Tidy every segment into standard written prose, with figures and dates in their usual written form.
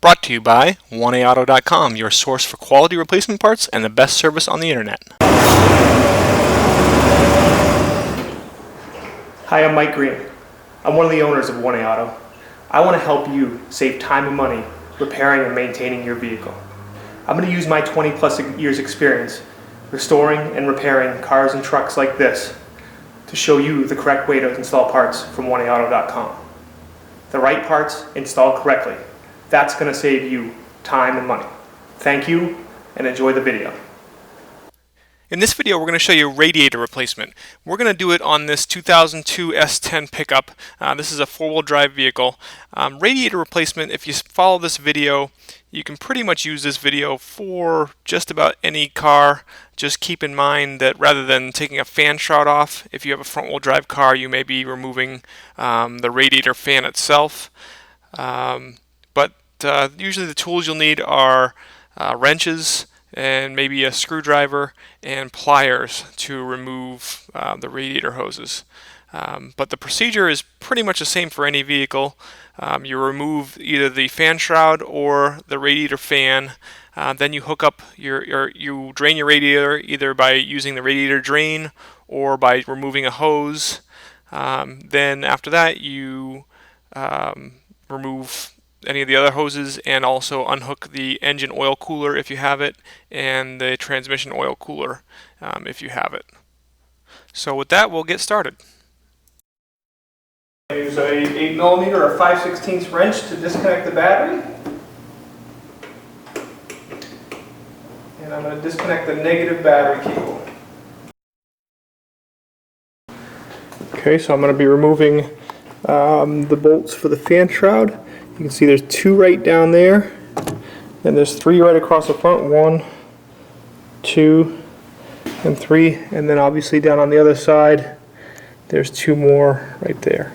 Brought to you by 1AAuto.com, your source for quality replacement parts and the best service on the internet. Hi, I'm Mike Green. I'm one of the owners of 1A Auto. I want to help you save time and money repairing and maintaining your vehicle. I'm going to use my 20+ years experience restoring and repairing cars and trucks like this to show you the correct way to install parts from 1AAuto.com. The right parts installed correctly. That's going to save you time and money. Thank you and enjoy the video. In this video, we're going to show you radiator replacement. We're going to do it on this 2002 S10 Pickup. This is a four-wheel drive vehicle. Radiator replacement, if you follow this video, you can pretty much use this video for just about any car. Just keep in mind that rather than taking a fan shroud off, if you have a front-wheel drive car, you may be removing the radiator fan itself. Usually the tools you'll need are wrenches and maybe a screwdriver and pliers to remove the radiator hoses. But the procedure is pretty much the same for any vehicle. You remove either the fan shroud or the radiator fan. Then you hook up you drain your radiator either by using the radiator drain or by removing a hose. Then after that you remove any of the other hoses and also unhook the engine oil cooler if you have it and the transmission oil cooler if you have it. So with that, we'll get started. I use a 8mm or 5/16 wrench to disconnect the battery. And I'm going to disconnect the negative battery cable. Okay, so I'm going to be removing the bolts for the fan shroud. You can see there's two right down there, and there's three right across the front. 1, 2, and 3, and then obviously down on the other side there's two more right there.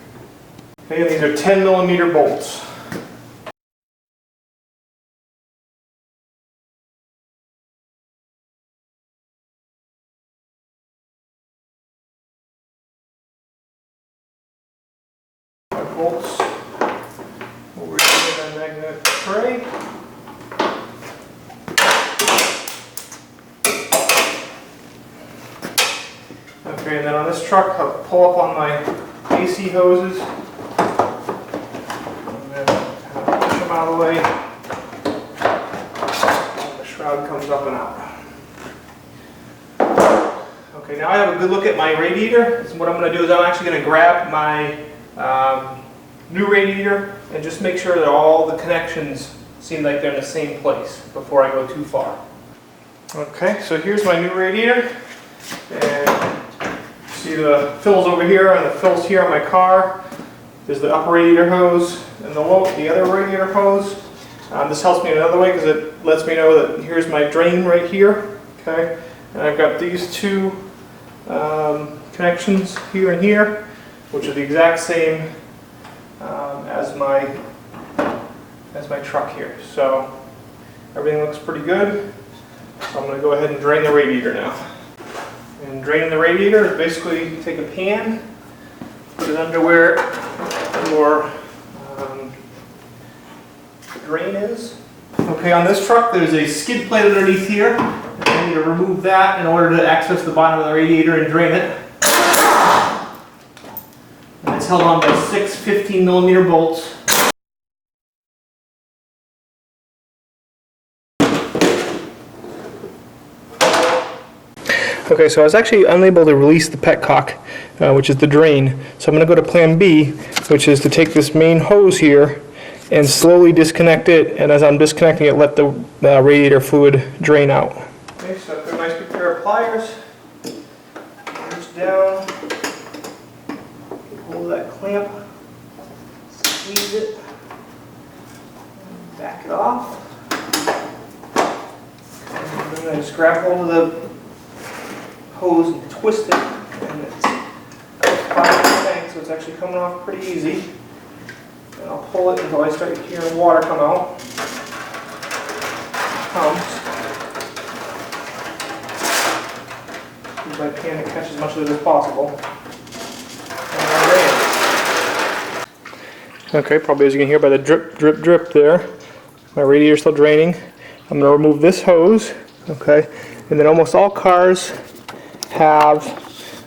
Okay, and these are 10mm bolts. Bolts over here in the magnet tray. Okay, and then on this truck, I'll pull up on my AC hoses. And then kind of push them out of the way. And the shroud comes up and out. Okay, now I have a good look at my radiator. So what I'm going to do is I'm actually going to grab my new radiator and just make sure that all the connections seem like they're in the same place before I go too far. Okay, so here's my new radiator, and see the fills over here and the fills here on my car. There's the upper radiator hose and the other radiator hose. This helps me another way because it lets me know that here's my drain right here. Okay, and I've got these two connections here and here, which are the exact same as my truck here. So everything looks pretty good. So I'm going to go ahead and drain the radiator now. And draining the radiator is basically you take a pan, put it under where your drain is. Okay, on this truck there's a skid plate underneath here. I need to remove that in order to access the bottom of the radiator and drain it. And it's held on by 6 15mm bolts. Okay, so I was actually unable to release the petcock, which is the drain. So I'm going to go to plan B, which is to take this main hose here and slowly disconnect it, and as I'm disconnecting it, let the radiator fluid drain out. Okay, so I've got a nice big pair of pliers. Reach down, hold that clamp, squeeze it, back it off. And then I just grab hold of the hose and twist it, and it's tank, so it's actually coming off pretty easy. And I'll pull it until I start hearing water come out. Use my pan to catch as much of it as possible. And Okay, probably as you can hear by the drip, drip, drip there. My radiator's still draining. I'm going to remove this hose, okay? And then almost all cars have,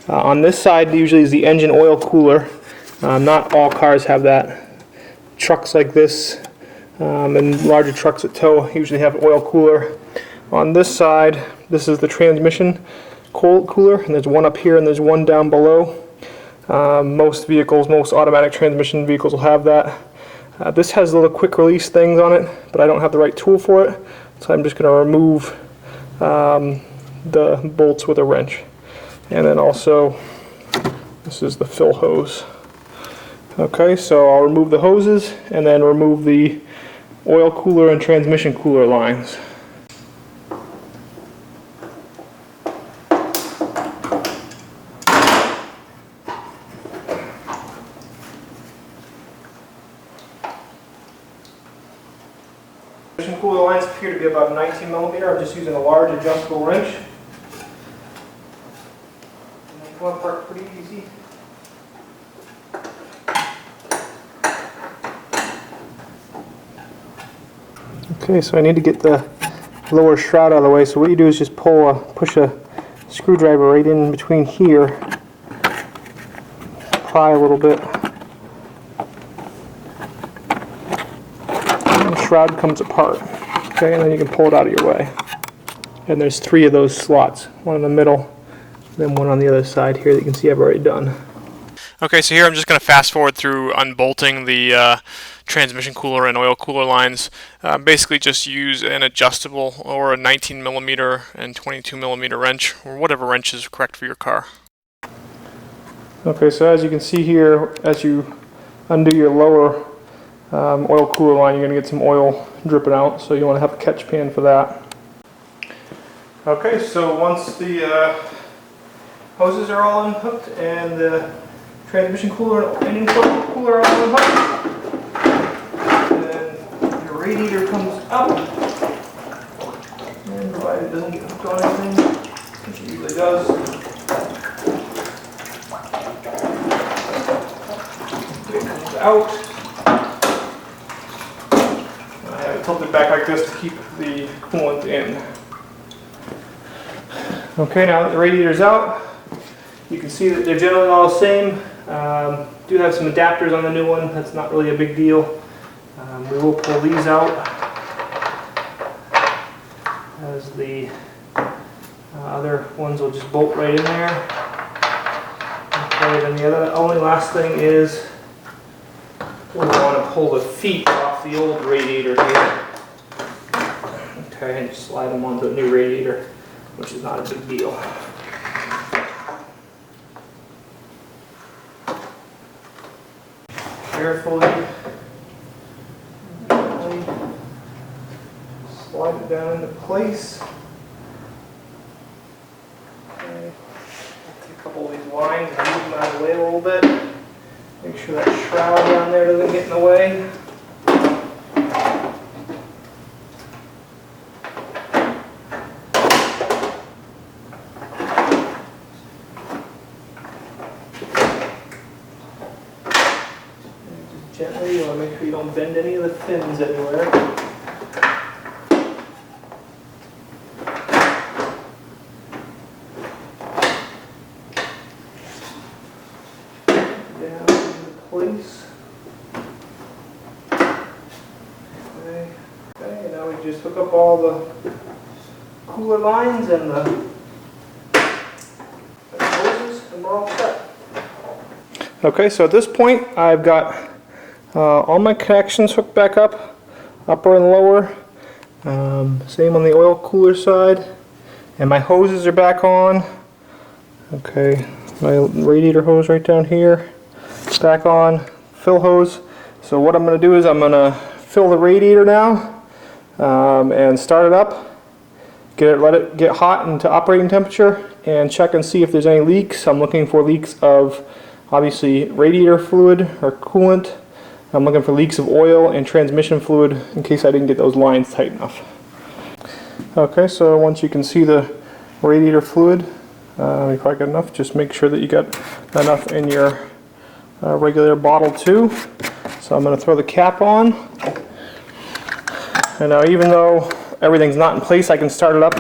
on this side usually is the engine oil cooler. Not all cars have that. Trucks like this and larger trucks that tow usually have oil cooler. On this side, this is the transmission cooler, and there's one up here and there's one down below. Most vehicles, most automatic transmission vehicles will have that. This has little quick release things on it, but I don't have the right tool for it, so I'm just going to remove the bolts with a wrench. And then also, this is the fill hose. Okay, so I'll remove the hoses and then remove the oil cooler and transmission cooler lines. Transmission cooler lines appear to be about 19 millimeter. I'm just using a large adjustable wrench. And they come apart pretty easy. Okay, so I need to get the lower shroud out of the way. So what you do is just push a screwdriver right in between here, pry a little bit, and the shroud comes apart. Okay, and then you can pull it out of your way. And there's 3 of those slots, one in the middle, then one on the other side here that you can see I've already done. Okay, so here I'm just going to fast forward through unbolting the transmission cooler and oil cooler lines. Basically just use an adjustable or a 19 millimeter and 22 millimeter wrench, or whatever wrench is correct for your car. Okay, so as you can see here, as you undo your lower oil cooler line, you're going to get some oil dripping out, so you want to have a catch pan for that. Okay, so once the hoses are all unhooked and the transmission cooler and engine cooler are all unhooked, then your radiator comes up, and provided it doesn't get hooked on anything, which it usually does, it comes out. I have it tilted back like this to keep the coolant in. Okay, now that the radiator's out, you can see that they're generally all the same. Do have some adapters on the new one. That's not really a big deal. We will pull these out as the other ones will just bolt right in there. Okay, then the only last thing is we'll want to pull the feet off the old radiator here. Okay, and just slide them onto the new radiator, which is not a big deal. Carefully slide it down into place. Okay. Take a couple of these lines and move them out of the way a little bit. Make sure that shroud down there doesn't get in the way. Gently, you want to make sure you don't bend any of the fins anywhere. Down into place. Okay, and now we just hook up all the cooler lines and the hoses, and we're all set. Okay, so at this point I've got all my connections hooked back up, upper and lower. Same on the oil cooler side. And my hoses are back on. Okay, my radiator hose right down here. Back on, fill hose. So what I'm going to do is I'm going to fill the radiator now and start it up. Let it get hot into operating temperature and check and see if there's any leaks. I'm looking for leaks of obviously radiator fluid or coolant. I'm looking for leaks of oil and transmission fluid in case I didn't get those lines tight enough. Okay, so once you can see the radiator fluid, you probably got enough. Just make sure that you got enough in your regular bottle too. So I'm going to throw the cap on. And now even though everything's not in place, I can start it up.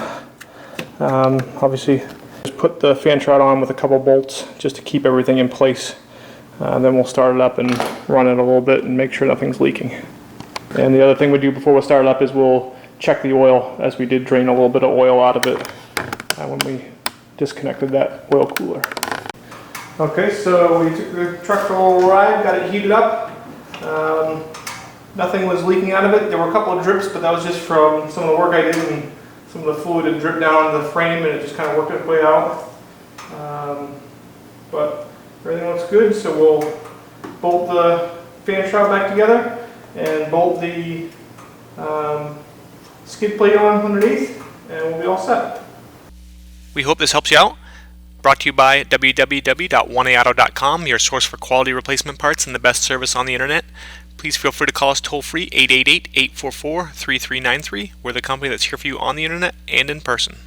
Obviously, just put the fan shroud on with a couple bolts just to keep everything in place. Then we'll start it up and run it a little bit and make sure nothing's leaking. And the other thing we do before we start it up is we'll check the oil, as we did drain a little bit of oil out of it when we disconnected that oil cooler. Okay, so we took the truck for a little ride, got it heated up. Nothing was leaking out of it. There were a couple of drips, but that was just from some of the work I did, and some of the fluid had dripped down the frame, and it just kind of worked its way out. But everything looks good, so we'll bolt the fan shroud back together and bolt the skid plate on underneath, and we'll be all set. We hope this helps you out. Brought to you by www.oneauto.com, your source for quality replacement parts and the best service on the internet. Please feel free to call us toll-free 888-844-3393. We're the company that's here for you on the internet and in person.